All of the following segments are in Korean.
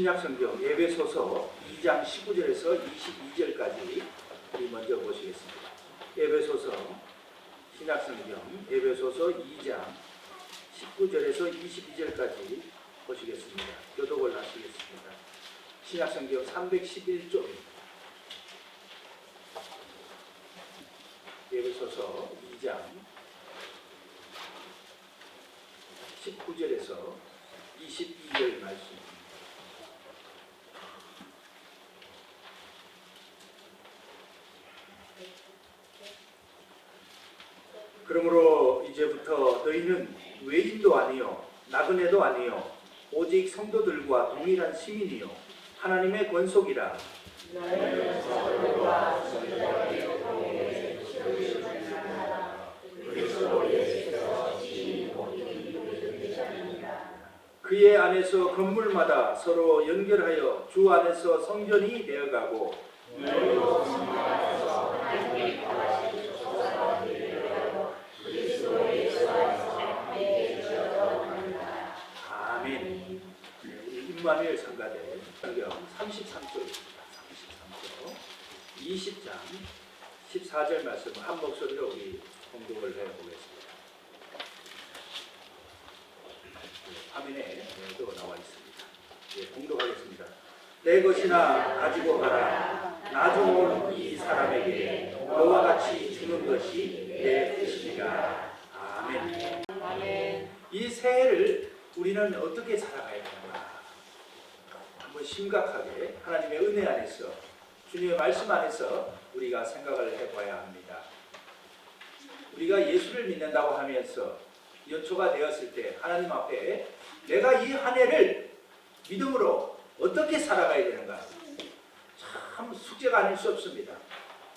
신약성경 에베소서 2장 19절에서 22절까지 우리 먼저 보시겠습니다. 에베소서 신약성경 에베소서 2장 19절에서 22절까지 보시겠습니다. 교독을 하시겠습니다. 신약성경 311쪽입니다. 에베소서 2장 19절에서 22절 말씀. 그러므로 이제부터 너희는 외인도 아니요 나그네도 아니요 오직 성도들과 동일한 시민이요 하나님의 권속이라. 그의 안에서 건물마다 서로 연결하여 주 안에서 성전이 되어가고 아멘. 임마누엘 성가대 성경 33쪽입니다. 33쪽 20장 14절 말씀 한 목소리로 우리 공독을 해보겠습니다. 화면에도 나와 있습니다. 공독하겠습니다. 내 것이나 가지고 가라. 나중 온 이 사람에게 너와 같이 주는 것이 내 뜻이니라. 아멘. 아멘. 이 새해를 우리는 어떻게 살아가야 되는가? 한번 심각하게 하나님의 은혜 안에서 주님의 말씀 안에서 우리가 생각을 해봐야 합니다. 우리가 예수를 믿는다고 하면서 연초가 되었을 때 하나님 앞에 내가 이 한 해를 믿음으로 어떻게 살아가야 되는가? 참 숙제가 아닐 수 없습니다.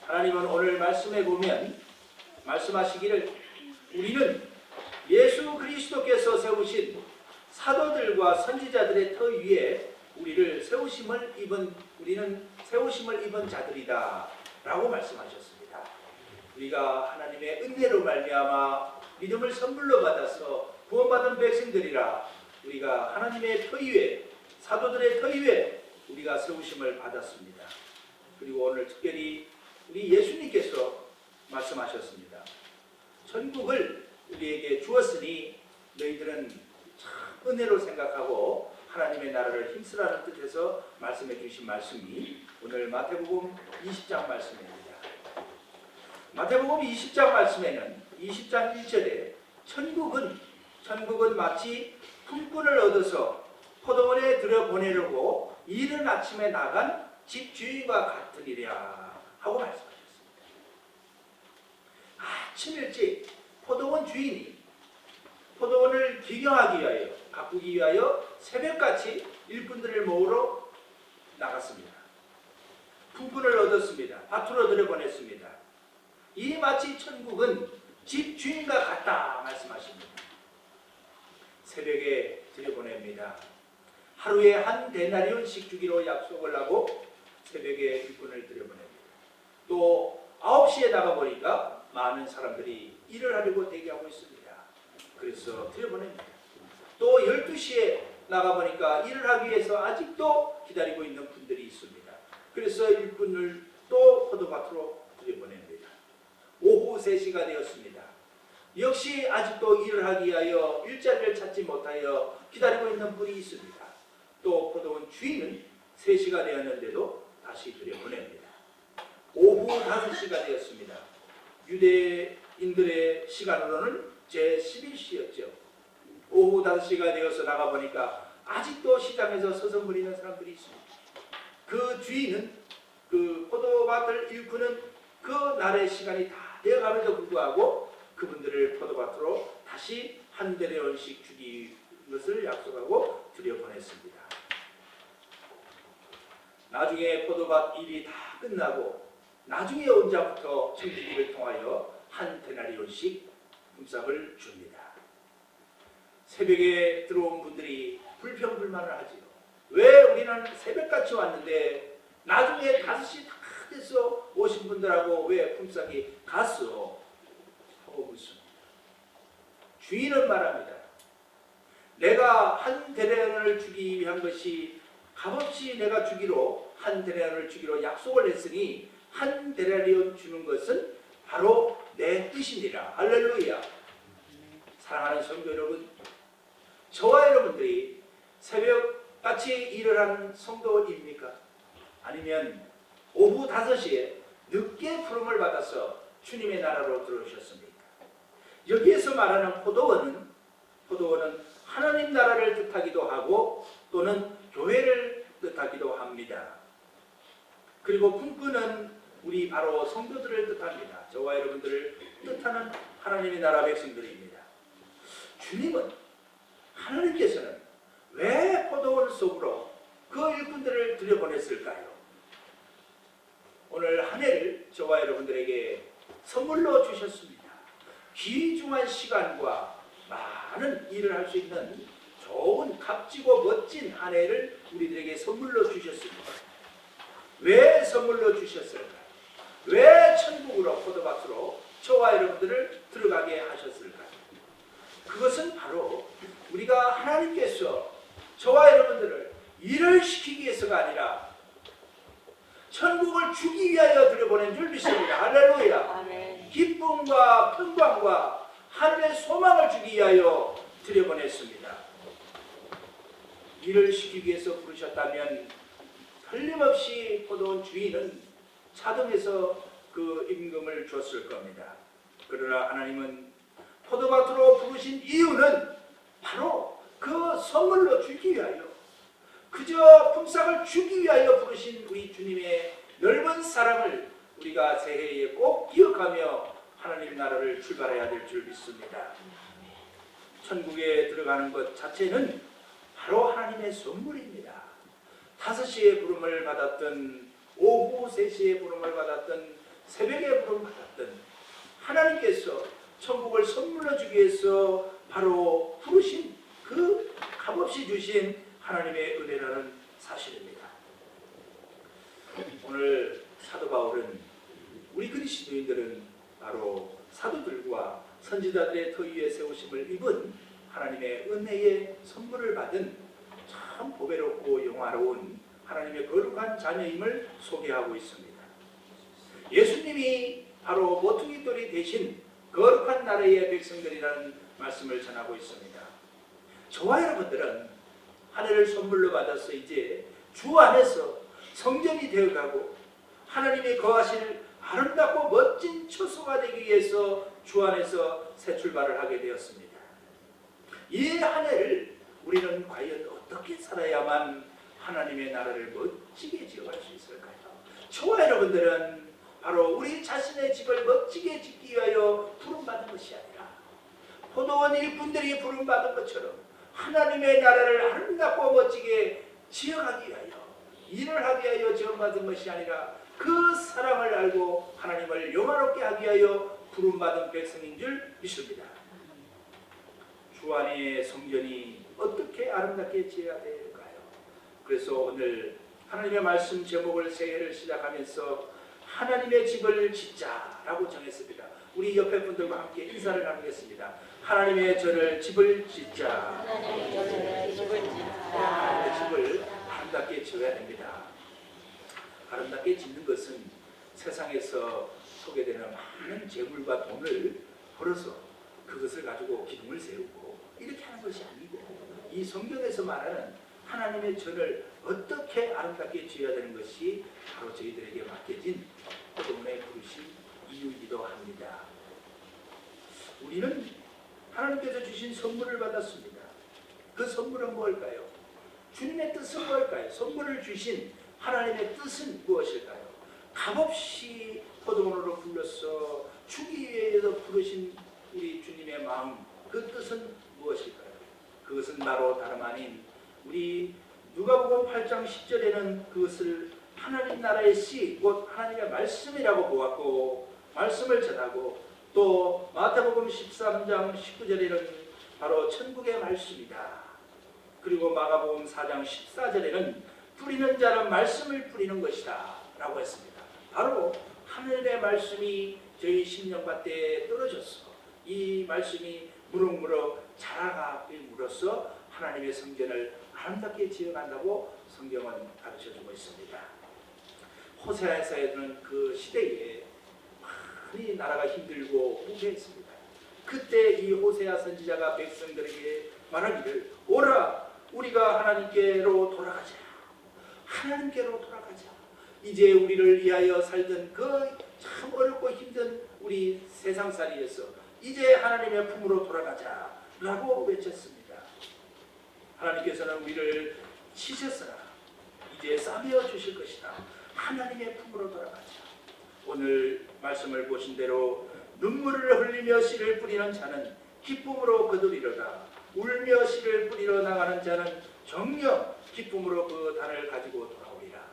하나님은 오늘 말씀해 보면 말씀하시기를 우리는 예수 그리스도께서 세우신 사도들과 선지자들의 터 위에 우리는 세우심을 입은 자들이다 라고 말씀하셨습니다. 우리가 하나님의 은혜로 말미암아 믿음을 선물로 받아서 구원받은 백성들이라 우리가 하나님의 터 위에 사도들의 터 위에 우리가 세우심을 받았습니다. 그리고 오늘 특별히 우리 예수님께서 말씀하셨습니다. 천국을 우리에게 주었으니 너희들은 참 은혜로 생각하고 하나님의 나라를 힘쓰라는 뜻에서 말씀해 주신 말씀이 오늘 마태복음 20장 말씀입니다. 마태복음 20장 말씀에는 20장 1절에 천국은 마치 품꾼을 얻어서 포도원에 들여보내려고 이른 아침에 나간 집주인과 같으리라 하고 말씀하셨습니다. 아침 일찍 포도원 주인이 포도원을 기경하기 위하여 가꾸기 위하여 새벽같이 일꾼들을 모으러 나갔습니다. 품꾼을 얻었습니다. 밭으로 들여보냈습니다. 이 마치 천국은 집주인과 같다 말씀하십니다. 새벽에 들여보냅니다. 하루에 한 데나리온씩 주기로 약속을 하고 새벽에 일꾼을 들여보냅니다. 또 9시에 나가보니까 많은 사람들이 일을 하려고 대기하고 있습니다. 그래서 들여보냅니다. 또 12시에 나가보니까 일을 하기 위해서 아직도 기다리고 있는 분들이 있습니다. 그래서 일꾼을 또 포도밭으로 들여보냅니다. 오후 3시가 되었습니다. 역시 아직도 일을 하기 위하여 일자리를 찾지 못하여 기다리고 있는 분이 있습니다. 또 포도원 주인은 3시가 되었는데도 다시 들여보냅니다. 오후 5시가 되었습니다. 유대인들의 시간으로는 제11시였죠. 오후 5시가 되어서 나가보니까 아직도 시장에서 서성거리는 사람들이 있습니다. 그 주인은 그 포도밭을 일구는 그 날의 시간이 다 되어감에도 불구하고 그분들을 포도밭으로 다시 한 데나리온씩 주기 것을 약속하고 들여보냈습니다. 나중에 포도밭 일이 다 끝나고 나중에 온 자부터 청지기를 통하여 한 데나리온씩 품삯을 줍니다. 새벽에 들어온 분들이 불평불만을 하지요. 왜 우리는 새벽같이 왔는데 나중에 5시 다 돼서 오신 분들하고 왜 품삯이 갔어? 하고 묻습니다. 주인은 말합니다. 내가 한 데나리온을 주기 위한 것이 값없이 내가 주기로 한 데나리온을 주기로 약속을 했으니 한 데나리온 주는 것은 바로 내 뜻이니라. 할렐루야. 사랑하는 성도 여러분, 저와 여러분들이 새벽같이 일을 하는 성도입니까? 아니면 오후 5시에 늦게 부름을 받아서 주님의 나라로 들어오셨습니까? 여기에서 말하는 포도원은 하나님 나라를 뜻하기도 하고 또는 교회를 뜻하기도 합니다. 그리고 품꾼은 우리 바로 성도들을 뜻합니다. 저와 여러분들을 뜻하는 하나님의 나라 백성들입니다. 주님은, 하나님께서는 왜 포도원 속으로 그 일꾼들을 들여보냈을까요? 오늘 한 해를 저와 여러분들에게 선물로 주셨습니다. 귀중한 시간과 많은 일을 할 수 있는 좋은 값지고 멋진 한 해를 우리들에게 선물로 주셨습니다. 왜 선물로 주셨을까요? 왜 천국으로 포도밭으로 저와 여러분들을 들어가게 하셨을까요? 그것은 바로 우리가 하나님께서 저와 여러분들을 일을 시키기 위해서가 아니라 천국을 주기 위하여 들여보낸 줄 믿습니다. 할렐루야. 아멘. 기쁨과 평강과 하늘의 소망을 주기 위하여 들여보냈습니다. 일을 시키기 위해서 부르셨다면 틀림없이 포도원 주인은 차등해서 그 임금을 줬을 겁니다. 그러나 하나님은 포도밭으로 부르신 이유는 바로 그 선물로 주기 위하여, 그저 품삯을 주기 위하여 부르신 우리 주님의 넓은 사랑을 우리가 새해에 꼭 기억하며 하나님 나라를 출발해야 될 줄 믿습니다. 천국에 들어가는 것 자체는 바로 하나님의 선물입니다. 5시에 부름을 받았던, 오후 3시에 부름을 받았던, 새벽에 부름을 받았던 하나님께서 천국을 선물로 주기 위해서 바로 부르신, 그 값없이 주신 하나님의 은혜라는 사실입니다. 오늘 사도 바울은 우리 그리스도인들은 바로 사도들과 선지자들의 터 위에 세우심을 입은 하나님의 은혜의 선물을 받은 참 보배롭고 영화로운 하나님의 거룩한 자녀임을 소개하고 있습니다. 예수님이 바로 모퉁이돌이 되신 거룩한 나라의 백성들이라는 말씀을 전하고 있습니다. 저와 여러분들은 하늘을 선물로 받아서 이제 주 안에서 성전이 되어가고 하나님이 거하실 아름답고 멋진 처소가 되기 위해서 주 안에서 새 출발을 하게 되었습니다. 이 한 해를 우리는 과연 어떻게 살아야만 하나님의 나라를 멋지게 지어갈 수 있을까요? 저와 여러분들은 바로 우리 자신의 집을 멋지게 짓기 위하여 부름받은 것이 아니라 포도원 일꾼들이 부름받은 것처럼 하나님의 나라를 아름답고 멋지게 지어가기 위하여, 일을 하기 위하여 지원받은 것이 아니라 그 사랑을 알고 하나님을 영화롭게 하기 위하여 부름받은 백성인 줄 믿습니다. 주 안의 성전이 어떻게 아름답게 지어야 될까요? 그래서 오늘 하나님의 말씀 제목을 새해를 시작하면서 하나님의 집을 짓자라고 정했습니다. 우리 옆에 분들과 함께 인사를 나누겠습니다. 하나님의 집을 짓자. 하나님의 집을 아름답게 지어야 됩니다. 아름답게 짓는 것은 세상에서 소개되는 많은 재물과 돈을 벌어서 그것을 가지고 기둥을 세우고 이렇게 하는 것이 아니고, 이 성경에서 말하는 하나님의 전을 어떻게 아름답게 지어야 되는 것이 바로 저희들에게 맡겨진 포도원의 부르심 이유이기도 합니다. 우리는 하나님께서 주신 선물을 받았습니다. 그 선물은 무엇일까요? 주님의 뜻은 무엇일까요? 선물을 주신 하나님의 뜻은 무엇일까요? 값없이 포도원으로 불러서 주기 위해서 부르신 우리 주님의 마음, 그 뜻은 무엇일까요? 그것은 바로 다름 아닌 우리 누가복음 8장 10절에는 그것을 하나님 나라의 씨, 곧 하나님의 말씀이라고 보았고 말씀을 전하고, 또 마태복음 13장 19절에는 바로 천국의 말씀이다. 그리고 마가복음 4장 14절에는 뿌리는 자는 말씀을 뿌리는 것이다 라고 했습니다. 바로 하늘의 말씀이 저희 심령밭에 떨어져서 이 말씀이 무럭무럭 자라감으로써 하나님의 성전을 아름답게 지어간다고 성경은 가르쳐주고 있습니다. 호세아에서는 그 시대에 많이 나라가 힘들고 부패했습니다. 그때 이 호세아 선지자가 백성들에게 말하기를 오라 우리가 하나님께로 돌아가자. 하나님께로 돌아가자. 이제 우리를 위하여 살던 그 참 어렵고 힘든 우리 세상살이에서 이제 하나님의 품으로 돌아가자 라고 외쳤습니다. 하나님께서는 우리를 치셨으나 이제 싸매어 주실 것이다. 하나님의 품으로 돌아가자. 오늘 말씀을 보신 대로 눈물을 흘리며 씨를 뿌리는 자는 기쁨으로 거두리로다. 울며 씨를 뿌리러 나가는 자는 정녕 기쁨으로 그 단을 가지고 돌아오리라.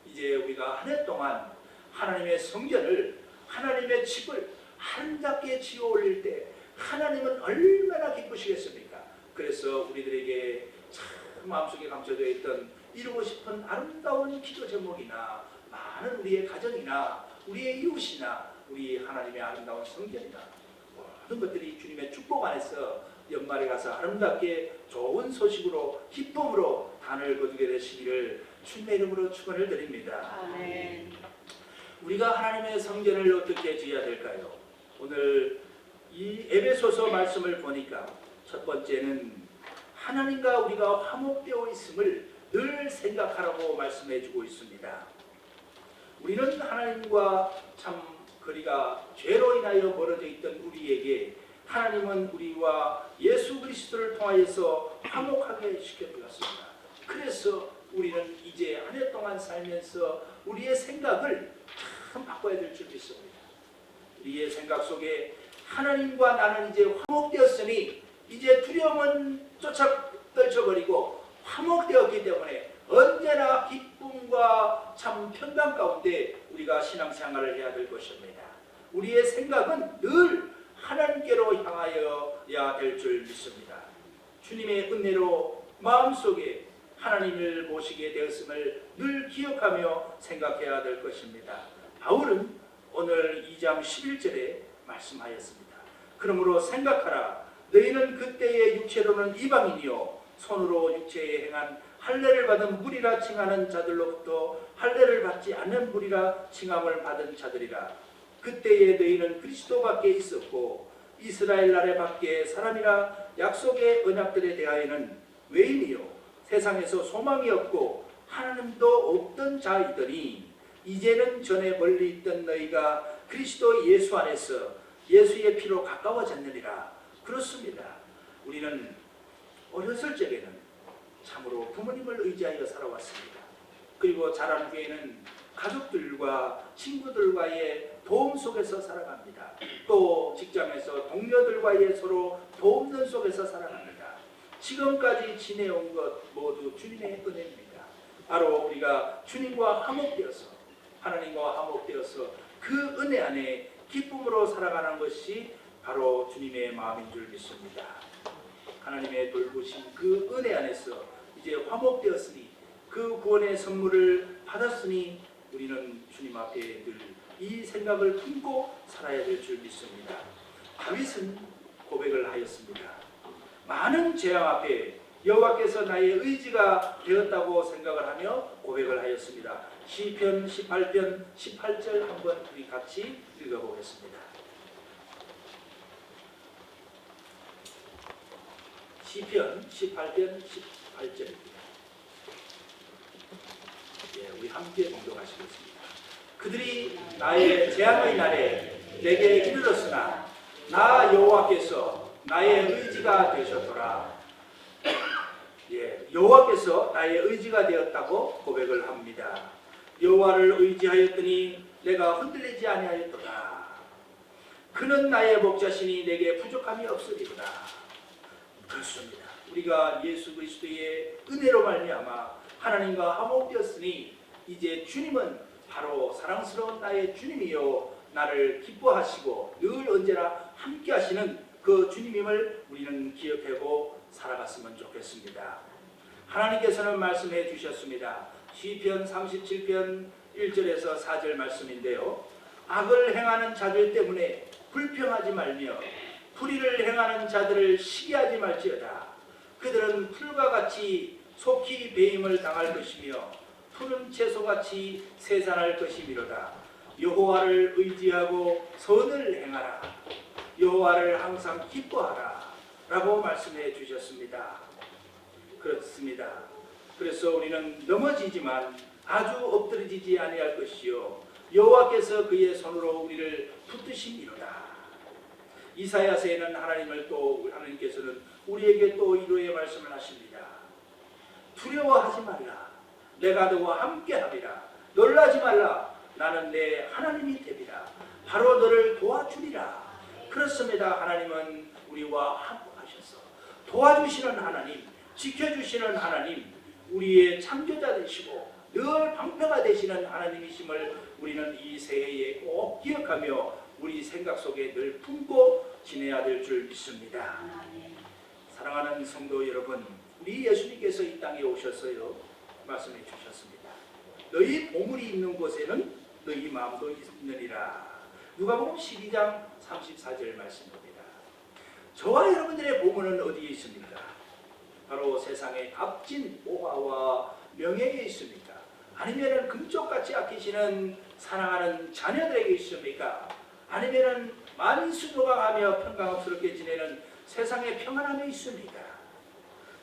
이제 우리가 한 해 동안 하나님의 성전을 하나님의 집을 아름답게 지어 올릴 때 하나님은 얼마나 기쁘시겠습니까? 그래서 우리들에게 참 마음속에 감춰져 있던 이루고 싶은 아름다운 기도 제목이나 많은 우리의 가정이나 우리의 이웃이나 우리 하나님의 아름다운 성전이나 모든 것들이 주님의 축복 안에서 연말에 가서 아름답게 좋은 소식으로 기쁨으로 단을 거두게 되시기를 주님의 이름으로 축원을 드립니다. 아멘. 우리가 하나님의 성전을 어떻게 지어야 될까요? 오늘 이 에베소서 말씀을 보니까 첫 번째는 하나님과 우리가 화목되어 있음을 늘 생각하라고 말씀해 주고 있습니다. 우리는 하나님과 참 거리가 죄로 인하여 멀어져 있던 우리에게 하나님은 우리와 예수 그리스도를 통하여서 화목하게 시켜주었습니다. 그래서 우리는 이제 한 해 동안 살면서 우리의 생각을 참 바꿔야 될 줄 믿습니다. 우리의 생각 속에 하나님과 나는 이제 화목되었으니 이제 두려움은 떨쳐버리고 화목되었기 때문에 언제나 기쁨과 참 평강 가운데 우리가 신앙생활을 해야 될 것입니다. 우리의 생각은 늘 하나님께로 향하여야 될 줄 믿습니다. 주님의 은혜로 마음속에 하나님을 모시게 되었음을 늘 기억하며 생각해야 될 것입니다. 바울은 오늘 2장 11절에 말씀하였습니다. 그러므로 생각하라. 너희는 그때의 육체로는 이방인이요 손으로 육체에 행한 할례를 받은 무리라 칭하는 자들로부터 할례를 받지 않는 무리라 칭함을 받은 자들이라. 그때에 너희는 그리스도 밖에 있었고 이스라엘 나라 밖에 사람이라 약속의 언약들에 대하여는 외인이요 세상에서 소망이 없고 하나님도 없던 자이더니 이제는 전에 멀리 있던 너희가 그리스도 예수 안에서 예수의 피로 가까워졌느니라. 그렇습니다. 우리는 어렸을 적에는 참으로 부모님을 의지하여 살아왔습니다. 그리고 자란 후에는 가족들과 친구들과의 도움 속에서 살아갑니다. 또 직장에서 동료들과의 서로 도움는 속에서 살아갑니다. 지금까지 지내온 것 모두 주님의 은혜입니다. 바로 우리가 주님과 화목되어서 하나님과 화목되어서 그 은혜 안에 기쁨으로 살아가는 것이 바로 주님의 마음인 줄 믿습니다. 하나님의 돌보신 그 은혜 안에서 이제 화목되었으니 그 구원의 선물을 받았으니 우리는 주님 앞에 늘 이 생각을 품고 살아야 될 줄 믿습니다. 다윗은 고백을 하였습니다. 많은 재앙 앞에 여호와께서 나의 의지가 되었다고 생각을 하며 고백을 하였습니다. 시편 18편 18절 한번 우리 같이 읽어보겠습니다. 시편 18편 18절입니다. 우리 함께 봉독하시겠습니다. 그들이 나의 재앙의 날에 내게 이르렀으나 나 여호와께서 나의 의지가 되셨더라. 여호와께서 나의 의지가 되었다고 고백을 합니다. 여호와를 의지하였더니 내가 흔들리지 아니하였도다. 그는 나의 목자시니 내게 부족함이 없으리로다. 그렇습니다. 우리가 예수 그리스도의 은혜로 말미암아 하나님과 화목되었으니 이제 주님은 바로 사랑스러운 나의 주님이요 나를 기뻐하시고 늘 언제나 함께 하시는 그 주님임을 우리는 기억하고 살아갔으면 좋겠습니다. 하나님께서는 말씀해 주셨습니다. 시편 37편 1절에서 4절 말씀인데요. 악을 행하는 자들 때문에 불평하지 말며 불의를 행하는 자들을 시기하지 말지어다. 그들은 풀과 같이 속히 배임을 당할 것이며 푸른 채소같이 세산할 것이미로다. 여호와를 의지하고 선을 행하라. 여호와를 항상 기뻐하라 라고 말씀해 주셨습니다. 그렇습니다. 그래서 우리는 넘어지지만 아주 엎드러지지 아니할 것이요 여호와께서 그의 손으로 우리를 붙드심이로다. 이사야서에는 하나님께서는 우리에게 또 이로의 말씀을 하십니다. 두려워하지 말라. 내가 너와 함께하리라. 놀라지 말라. 나는 내 하나님이 되리라. 바로 너를 도와주리라. 그렇습니다. 하나님은 우리와 함께하셔서 도와주시는 하나님, 지켜주시는 하나님, 우리의 창조자 되시고 늘 방패가 되시는 하나님이심을 우리는 이 새해에 꼭 기억하며 우리 생각 속에 늘 품고 지내야 될 줄 믿습니다. 사랑하는 성도 여러분, 우리 예수님께서 이 땅에 오셔서요 말씀해 주셨습니다. 너희 보물이 있는 곳에는 너희 마음도 있느니라. 누가복음 12장 34절 말씀입니다. 저와 여러분들의 보물은 어디에 있습니까? 바로 세상의 값진 보화와 명예에 있습니까? 아니면 금쪽같이 아끼시는 사랑하는 자녀들에게 있습니까? 아니면 만수노각하며 평강스럽게 지내는 세상의 평안함에 있습니까?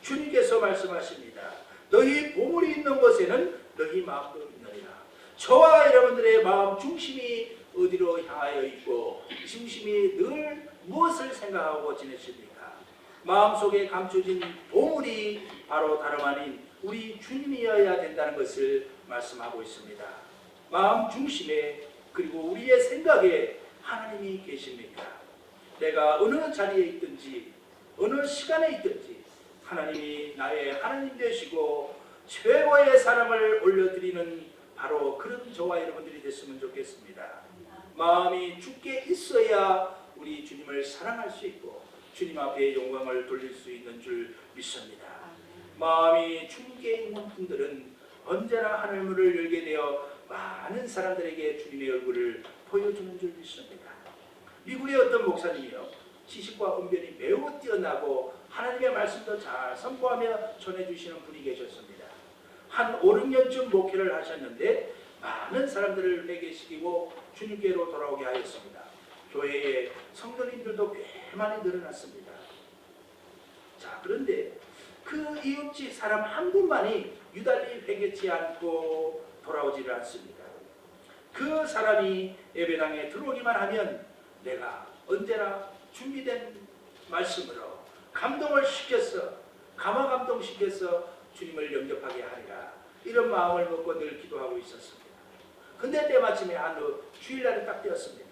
주님께서 말씀하십니다. 너희 보물이 있는 곳에는 너희 마음도 있느니라. 저와 여러분들의 마음 중심이 어디로 향하여 있고 중심이 늘 무엇을 생각하고 지내십니까? 마음속에 감춰진 보물이 바로 다름 아닌 우리 주님이어야 된다는 것을 말씀하고 있습니다. 마음 중심에 그리고 우리의 생각에 하나님이 계십니까? 내가 어느 자리에 있든지 어느 시간에 있든지 하나님이 나의 하나님 되시고 최고의 사랑을 올려드리는 바로 그런 저와 여러분들이 됐으면 좋겠습니다. 마음이 주께 있어야 우리 주님을 사랑할 수 있고 주님 앞에 영광을 돌릴 수 있는 줄 믿습니다. 마음이 주님께 있는 분들은 언제나 하늘문을 열게 되어 많은 사람들에게 주님의 얼굴을 보여주는 줄 믿습니다. 미국의 어떤 목사님이요, 지식과 언변이 매우 뛰어나고 하나님의 말씀도 잘 선포하며 전해주시는 분이 계셨습니다. 한 5, 6년쯤 목회를 하셨는데 많은 사람들을 회개시키고 주님께로 돌아오게 하였습니다. 교회에 성도님들도 꽤 많이 늘어났습니다. 자, 그런데 그 이웃집 사람 한 분만이 유달리 회개치 않고 돌아오지를 않습니다. 그 사람이 예배당에 들어오기만 하면 내가 언제나 준비된 말씀으로 감동을 시켜서 감화 감동시켜서 주님을 영접하게 하리라, 이런 마음을 먹고 늘 기도하고 있었습니다. 근데 때마침에 한 주일날이 딱 되었습니다.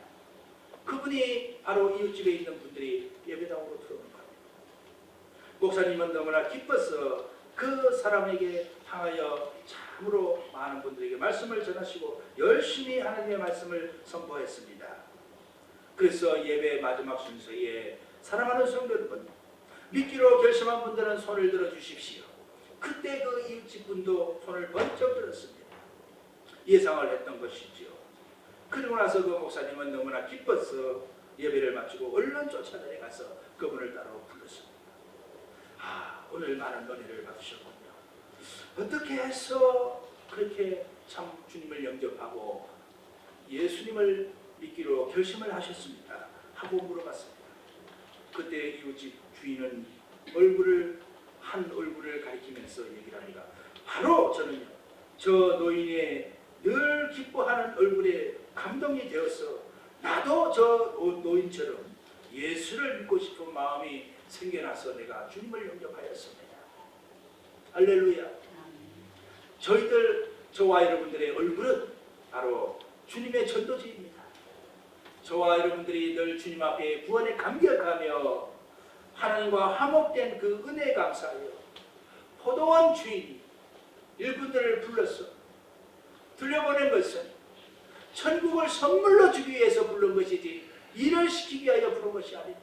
그분이 바로 이웃집에 있는 분들이 예배당으로 들어오는 겁니다. 목사님은 너무나 기뻐서 그 사람에게 향하여 참으로 많은 분들에게 말씀을 전하시고 열심히 하나님의 말씀을 선포했습니다. 그래서 예배 마지막 순서에 사랑하는 성도 여러분, 믿기로 결심한 분들은 손을 들어 주십시오. 그때 그 이웃집 분도 손을 번쩍 들었습니다. 예상을 했던 것이지요. 그리고 나서 그 목사님은 너무나 기뻐서 예배를 마치고 얼른 쫓아내려가서 그분을 따로 불렀습니다. 오늘 많은 은혜를 받으셨군요. 어떻게 해서 그렇게 참 주님을 영접하고 예수님을 믿기로 결심을 하셨습니까? 하고 물어봤습니다. 그때 이웃집 주인은 한 얼굴을 가리키면서 얘기를 합니다. 바로 저는요, 저 노인의 늘 기뻐하는 얼굴에 감동이 되어서 나도 저 노인처럼 예수를 믿고 싶은 마음이 생겨나서 내가 주님을 영접하였습니다. 할렐루야. 저와 여러분들의 얼굴은 바로 주님의 전도지입니다. 저와 여러분들이 늘 주님 앞에 구원에 감격하며 하나님과 화목된 그 은혜에 감사하여 포도원 주인이 일꾼들을 불러서 들려보낸 것은 천국을 선물로 주기 위해서 부른 것이지 일을 시키기 위하여 부른 것이 아닌데,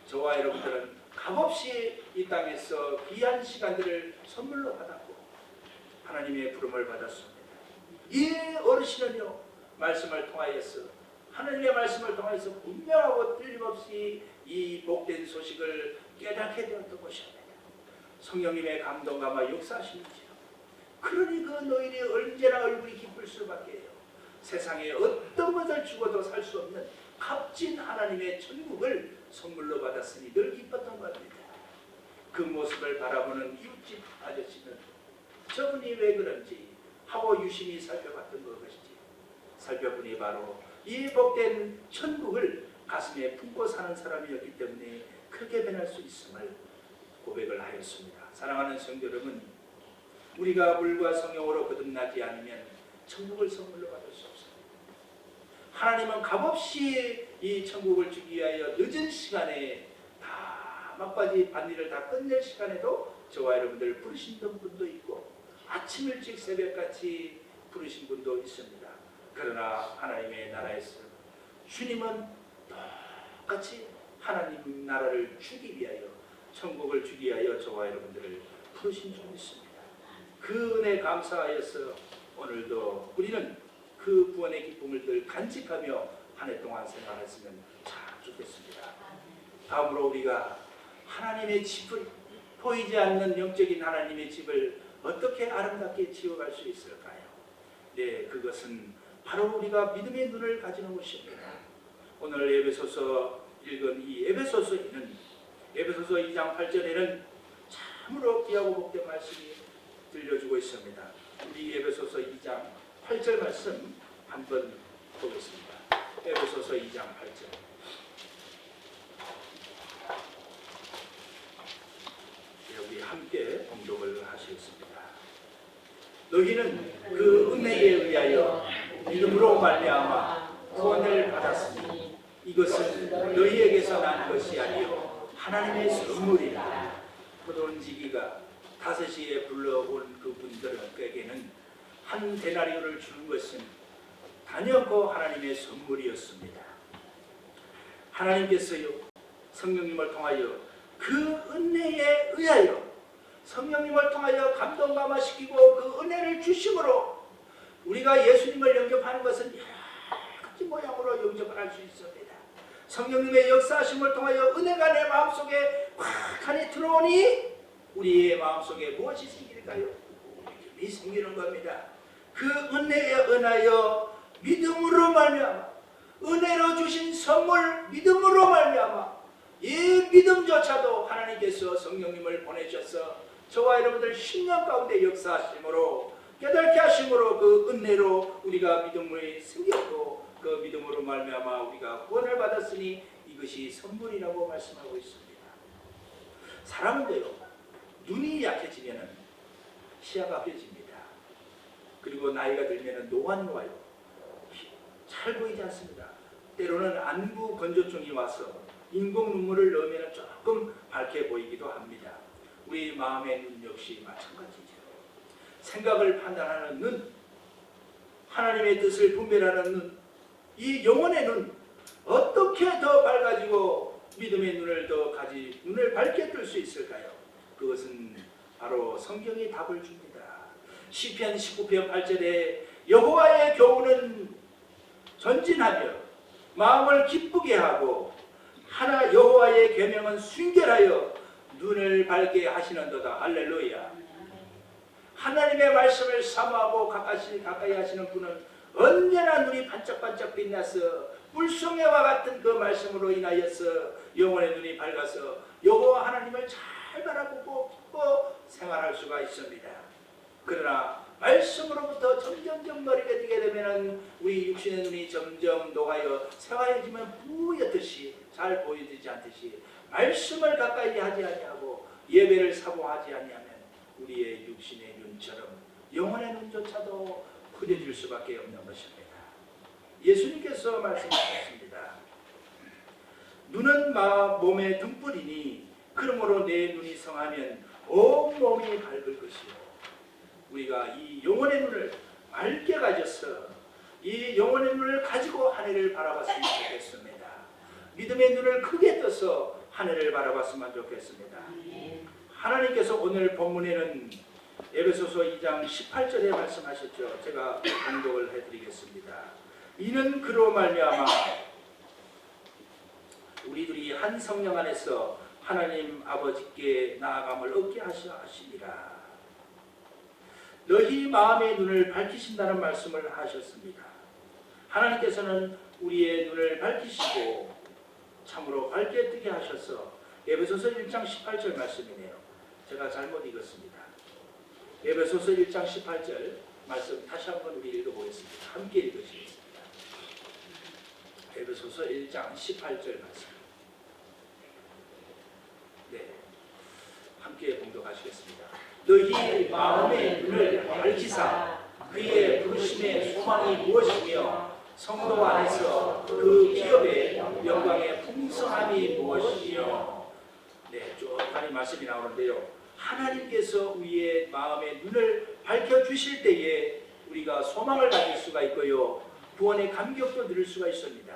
저와 여러분들은 값없이 이 땅에서 귀한 시간들을 선물로 받았고 하나님의 부름을 받았습니다. 이 어르신은요, 말씀을 통하여서 하나님의 말씀을 통해서 분명하고 틀림없이 이 복된 소식을 깨닫게 되었던 것입니다. 성령님의 감동과 역사하시는지요. 그러니 그 너희들이 언제나 얼굴이 기쁠 수밖에 해요. 세상에 어떤 것을 주고도 살 수 없는 값진 하나님의 천국을 선물로 받았으니 늘 기뻤던 것입니다. 그 모습을 바라보는 이웃집 아저씨는 저분이 왜 그런지 하고 유심히 살펴봤던 것이지. 살펴보니 바로 이 복된 천국을 가슴에 품고 사는 사람이었기 때문에 크게 변할 수 있음을 고백을 하였습니다. 사랑하는 성도 여러분, 우리가 물과 성령으로 거듭나지 않으면 천국을 선물로 받을 수 없습니다. 하나님은 값없이 이 천국을 주기 위하여 늦은 시간에 다 막바지 밭일을 다 끝낼 시간에도 저와 여러분들을 부르신 분도 있고 아침 일찍 새벽같이 부르신 분도 있습니다. 그러나 하나님의 나라에서 주님은 똑같이 하나님 나라를 주기 위하여 천국을 주기 위하여 저와 여러분들을 부르신 줄 믿습니다. 그 은혜 감사하여서 오늘도 우리는 그 구원의 기쁨을 늘 간직하며 한 해 동안 생활했으면 참 좋겠습니다. 다음으로 우리가 하나님의 집을 보이지 않는 영적인 하나님의 집을 어떻게 아름답게 지어갈 수 있을까요? 네, 그것은 바로 우리가 믿음의 눈을 가지는 것입니다. 오늘 에베소서 읽은 이 에베소서에는 에베소서 2장 8절에는 참으로 귀하고 복된 말씀이 들려주고 있습니다. 우리 에베소서 2장 8절 말씀 한번 보겠습니다. 에베소서 2장 8절. 우리 함께 봉독을 하시겠습니다. 너희는 그 은혜에 의하여 믿음으로 말미암아 구원을 받았으니 이것은 너희에게서 난 것이 아니요 하나님의 선물이라. 포도원지기가 5시에 불러온 그분들에게는 한 데나리오를 주는 것은 단연코 하나님의 선물이었습니다. 하나님께서요 성령님을 통하여 그 은혜에 의하여 성령님을 통하여 감동 감화시키고 그 은혜를 주심으로 우리가 예수님을 영접하는 것은 여러 가지 모양으로 영접을 할 수 있습니다. 성령님의 역사하심을 통하여 은혜가 내 마음속에 확하니 들어오니 우리의 마음속에 무엇이 생길까요? 믿음이 생기는 겁니다. 그 은혜에 은하여 믿음으로 말미암아 은혜로 주신 선물 믿음으로 말미암아 이 믿음조차도 하나님께서 성령님을 보내셔서 저와 여러분들 10년 가운데 역사하심으로 깨닫게 하심으로 그 은혜로 우리가 믿음이 생겼고 그 믿음으로 말미암아 우리가 구원을 받았으니 이것이 선물이라고 말씀하고 있습니다. 사람은요 눈이 약해지면 시야가 흐려집니다. 그리고 나이가 들면 노안이 와요. 잘 보이지 않습니다. 때로는 안구 건조증이 와서 인공 눈물을 넣으면 조금 밝게 보이기도 합니다. 우리 마음의 눈 역시 마찬가지죠. 생각을 판단하는 눈, 하나님의 뜻을 분별하는 눈, 이 영혼의 눈 어떻게 더 밝아지고 믿음의 눈을 더 눈을 밝게 뜰 수 있을까요? 그것은 바로 성경이 답을 줍니다. 시편 19편 8절에 여호와의 교훈은 전진하며 마음을 기쁘게 하고 하나 여호와의 계명은 순결하여 눈을 밝게 하시는도다. 할렐루야. 하나님의 말씀을 사모하고 가까이 하시는 분은 언제나 눈이 반짝반짝 빛나서 불송해와 같은 그 말씀으로 인하여서 영혼의 눈이 밝아서 여호와 하나님을 잘 바라보고 기뻐 생활할 수가 있습니다. 그러나 말씀으로부터 점점점 멀게 되게 되면 우리 육신의 눈이 점점 녹아여 새하얘지면 뿌옇듯이 잘 보이지 않듯이 말씀을 가까이 하지 아니하고 예배를 사모하지 아니하면 우리의 육신의 눈처럼 영혼의 눈조차도 흐려질 수밖에 없는 것입니다. 예수님께서 말씀하셨습니다. 눈은 몸의 등불이니 그러므로 내 눈이 성하면 온 몸이 밝을 것이요. 우리가 이 영혼의 눈을 맑게 가져서 이 영혼의 눈을 가지고 하늘을 바라봤으면 좋겠습니다. 믿음의 눈을 크게 떠서 하늘을 바라봤으면 좋겠습니다. 하나님께서 오늘 본문에는 에베소서 2장 18절에 말씀하셨죠. 제가 봉독을 해드리겠습니다. 이는 그로 말미암아 우리들이 한 성령 안에서 하나님 아버지께 나아감을 얻게 하시라 하시니라. 너희 마음의 눈을 밝히신다는 말씀을 하셨습니다. 하나님께서는 우리의 눈을 밝히시고 참으로 밝게 뜨게 하셔서 에베소서 1장 18절 말씀이네요. 제가 잘못 읽었습니다. 에베소서 1장 18절 말씀 다시 한번 우리 읽어보겠습니다. 함께 읽으시겠습니다. 에베소서 1장 18절 말씀. 네, 함께 봉독하시겠습니다. 너희 마음의 눈을 밝히사 그의 부르심의 소망이 무엇이며 성도 안에서 그 기업의 영광의 풍성함이 무엇이며. 네, 쭉 많이 말씀이 나오는데요. 하나님께서 우리의 마음의 눈을 밝혀주실 때에 우리가 소망을 가질 수가 있고요, 구원의 감격도 누릴 수가 있습니다.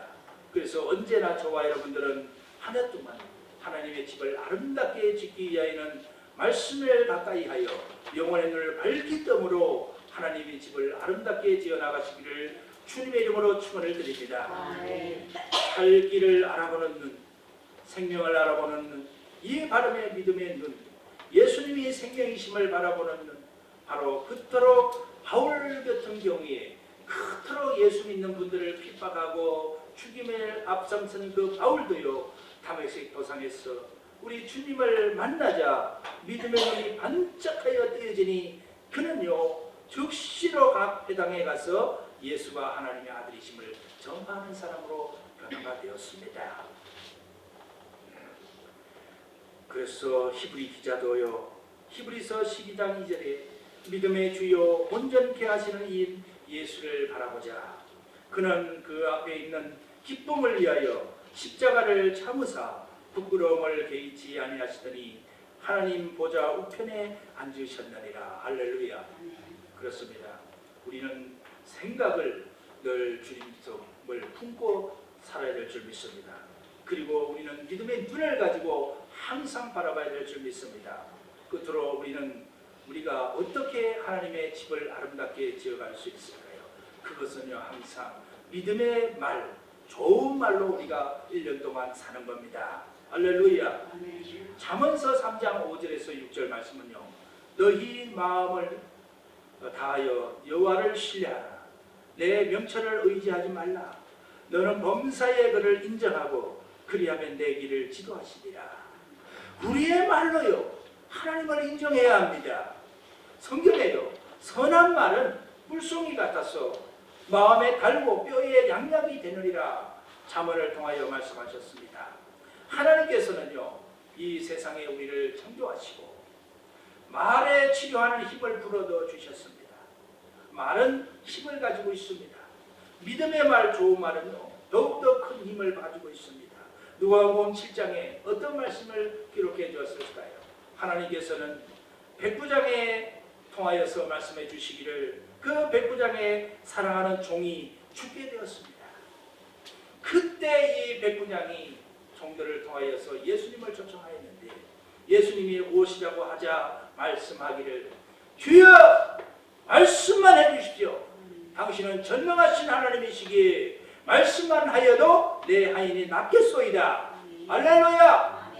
그래서 언제나 저와 여러분들은 한 해 동안 하나님의 집을 아름답게 짓기 위하여는 말씀을 가까이 하여 영혼의 눈을 밝히 뜸으로 하나님의 집을 아름답게 지어나가시기를 주님의 이름으로 축원을 드립니다. 살 길을 알아보는 눈, 생명을 알아보는 눈, 이 바람의 믿음의 눈, 예수님이 생명이심을 바라보는 눈, 바로 그토록 바울 같은 경우에 그토록 예수 믿는 분들을 핍박하고 죽임에 앞장선 그 바울도요, 다메섹 도상에서 우리 주님을 만나자 믿음의 눈이 반짝하여 뜨여지니 그는요 즉시로 각 회당에 가서 예수가 하나님의 아들이심을 전파하는 사람으로 변화가 되었습니다. 그래서 히브리 기자도요, 히브리서 12장 2절에 믿음의 주요 온전케 하시는 이 예수를 바라보자. 그는 그 앞에 있는 기쁨을 위하여 십자가를 참으사 부끄러움을 개의치 아니하시더니 하나님 보좌 우편에 앉으셨느니라. 할렐루야. 그렇습니다. 우리는 생각을 늘 주님을 품고 살아야 될 줄 믿습니다. 그리고 우리는 믿음의 눈을 가지고 항상 바라봐야 될 줄 믿습니다. 끝으로 우리가 어떻게 하나님의 집을 아름답게 지어갈 수 있을까요? 그것은요 항상 믿음의 말, 좋은 말로 우리가 1년 동안 사는 겁니다. 할렐루야. 잠언서 3장 5절에서 6절 말씀은요, 너희 마음을 다하여 여호와를 신뢰하라. 내 명철을 의지하지 말라. 너는 범사의 그를 인정하고 그리하면 내 길을 지도하시리라. 우리의 말로요 하나님을 인정해야 합니다. 성경에요 선한 말은 물송이 같아서 마음에 달고 뼈에 양약이 되느니라. 잠언을 통하여 말씀하셨습니다. 하나님께서는요 이 세상에 우리를 창조하시고 말에 치료하는 힘을 불어넣어 주셨습니다. 말은 힘을 가지고 있습니다. 믿음의 말, 좋은 말은요 더욱더 큰 힘을 가지고 있습니다. 누가복음 7장에 어떤 말씀을 기록해 주었을까요? 하나님께서는 백부장에 통하여서 말씀해 주시기를 그 백부장의 사랑하는 종이 죽게 되었습니다. 그때 이 백부장이 종들을 통하여서 예수님을 초청하였는데 예수님이 오시자고 하자 말씀하기를 주여 말씀만 해주십시오. 당신은 전능하신 하나님이시기에 말씀만 하여도 내 하인이 낫겠소이다. 할렐루야.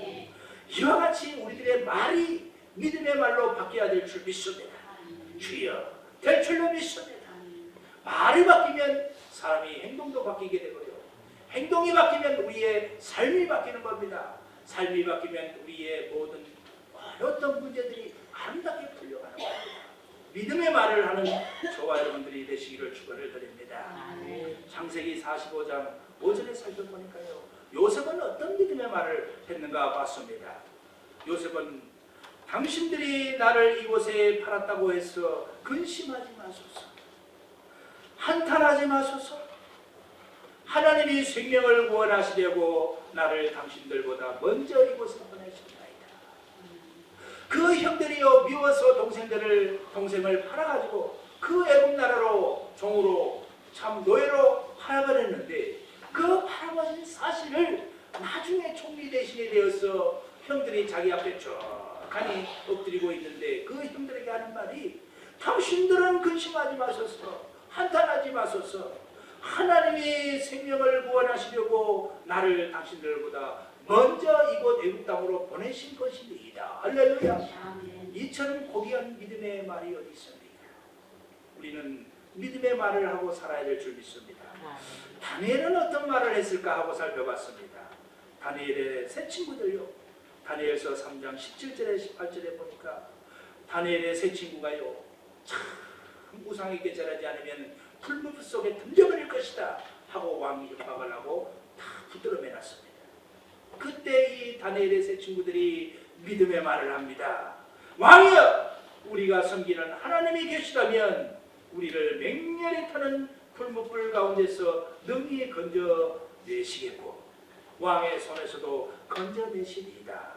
이와 같이 우리들의 말이 믿음의 말로 바뀌어야 될 줄 믿습니다. 주여 될 줄로 믿습니다. 말이 바뀌면 사람이 행동도 바뀌게 되고요, 행동이 바뀌면 우리의 삶이 바뀌는 겁니다. 삶이 바뀌면 우리의 모든 어떤 문제들이 아름답게 풀려가는 겁니다. 믿음의 말을 하는 저와 여러분들이 되시기를 축원을 드립니다. 창세기 45장 5절에 살펴보니까요, 요셉은 어떤 믿음의 말을 했는가 봤습니다. 요셉은 당신들이 나를 이곳에 팔았다고 해서 근심하지 마소서, 한탄하지 마소서. 하나님이 생명을 구원하시려고 나를 당신들보다 먼저 이곳에 보내셨나이다. 그 형들이요 미워서 동생을 팔아가지고 그 애굽 나라로 종으로 참 노예로 팔아버렸는데 그 팔아버린 사실을 나중에 총리 대신에 되어서 형들이 자기 앞에 쭉 엎드리고 있는데 그 형들에게 하는 말이 당신들은 근심하지 마소서, 한탄하지 마소서. 하나님이 생명을 구원하시려고 나를 당신들보다 먼저 이곳 애굽 땅으로 보내신 것입니다. 할렐루야. 이처럼 고귀한 믿음의 말이 어디 있습니까? 우리는 믿음의 말을 하고 살아야 될 줄 믿습니다. 다니엘은 어떤 말을 했을까 하고 살펴봤습니다. 다니엘의 세 친구들요. 다니엘서 3장 17절에 18절에 보니까 다니엘의 세 친구가요, 참 우상에게 절하지 않으면 풀무불 속에 던져버릴 것이다 하고 왕이 협박을 하고 다 붙들어 매놨습니다. 그때 이 다니엘의 세 친구들이 믿음의 말을 합니다. 왕이여, 우리가 섬기는 하나님이 계시다면 우리를 맹렬히 타는 풀무불 가운데서 능히 건져내시겠고 왕의 손에서도 건져내시리이다.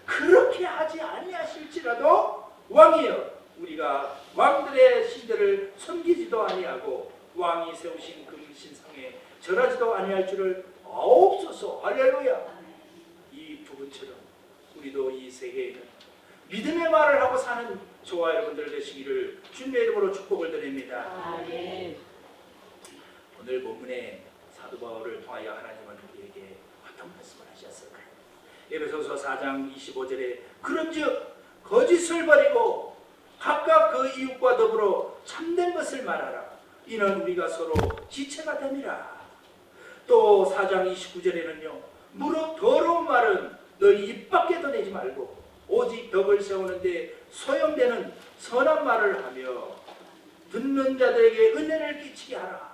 그렇게 하지 아니하실지라도 왕이여, 우리가 왕들의 신들을 섬기지도 아니하고 왕이 세우신 그 신상에 절하지도 아니할 줄을 아옵소서. 할렐루야. 이 부분처럼 우리도 이 세계에는 믿음의 말을 하고 사는 저와 여러분들 되시기를 주님의 이름으로 축복을 드립니다. 아멘. 오늘 본문에 사도 바울을 통하여 하나님은 우리에게 어떤 말씀을 하셨을까요? 에베소서 4장 25절에 그런즉 거짓을 버리고 각각 그 이웃과 더불어 참된 것을 말하라. 이는 우리가 서로 지체가 됨이라. 또 4장 29절에는요. 무릇 더러운 말은 너희 입 밖에 더 내지 말고 오직 덕을 세우는데 소용되는 선한 말을 하며 듣는 자들에게 은혜를 끼치게 하라.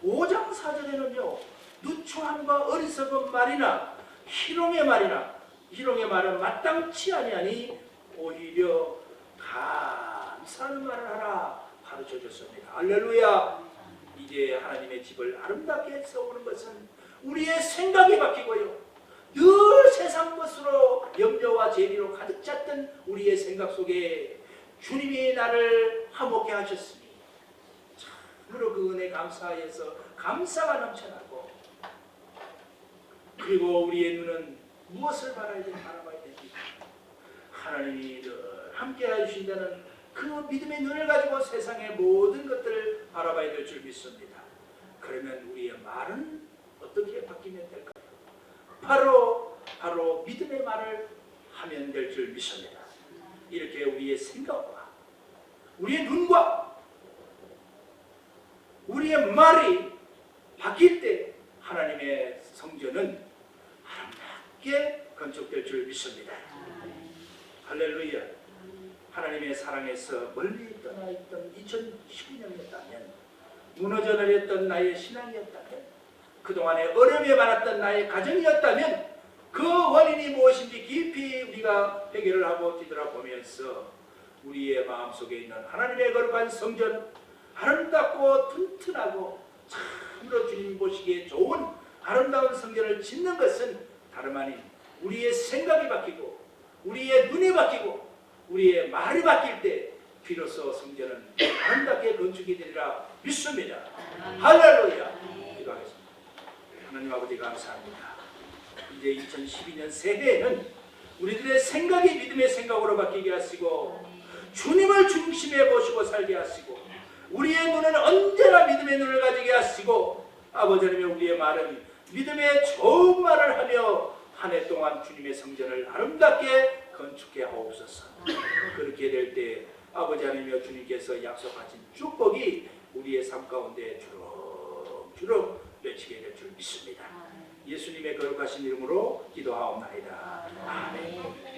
5장 4절에는요. 누추함과 어리석은 말이나 희롱의 말은 마땅치 아니하니 오히려 감사하는 말을 하라 가르쳐 줬습니다. 할렐루야. 이제 하나님의 집을 아름답게 세우는 것은 우리의 생각이 바뀌고요. 늘 세상 것으로 염려와 재미로 가득 찼던 우리의 생각 속에 주님이 나를 화목케 하셨으니 참으로 그 은혜 감사하여서 감사가 넘쳐나고, 그리고 우리의 눈은 무엇을 바라봐야 됩니까? 하나님이 늘 함께 해주신다는 그 믿음의 눈을 가지고 세상의 모든 것들을 바라봐야 될 줄 믿습니다. 그러면 우리의 말은 어떻게 바뀌면 될까요? 바로 믿음의 말을 하면 될 줄 믿습니다. 이렇게 우리의 생각과 우리의 눈과 우리의 말이 바뀔 때 하나님의 성전은 아름답게 건축될 줄 믿습니다. 할렐루야. 하나님의 사랑에서 멀리 떠나 있던 2019년이었다면, 무너져 내렸던 나의 신앙이었다면, 그동안에 어려움이 많았던 나의 가정이었다면 그 원인이 무엇인지 깊이 우리가 해결을 하고 뒤돌아보면서 우리의 마음속에 있는 하나님의 거룩한 성전, 아름답고 튼튼하고 참으로 주님 보시기에 좋은 아름다운 성전을 짓는 것은 다름 아닌 우리의 생각이 바뀌고 우리의 눈이 바뀌고 우리의 말이 바뀔 때 비로소 성전은 아름답게 건축이 되리라 믿습니다. 할렐루야. 기도하겠습니다. 하나님 아버지 감사합니다. 이제 2012년 새해에는 우리들의 생각이 믿음의 생각으로 바뀌게 하시고 주님을 중심에 보시고 살게 하시고 우리의 눈은 언제나 믿음의 눈을 가지게 하시고 아버지 하나님 우리의 말은 믿음의 좋은 말을 하며 한 해 동안 주님의 성전을 아름답게 건축해 하옵소서. 그렇게 될 때 아버지 하나님이여 주님께서 약속하신 축복이 우리의 삶 가운데 주렁주렁 맺히게 될 줄 믿습니다. 예수님의 거룩하신 이름으로 기도하옵나이다. 아멘.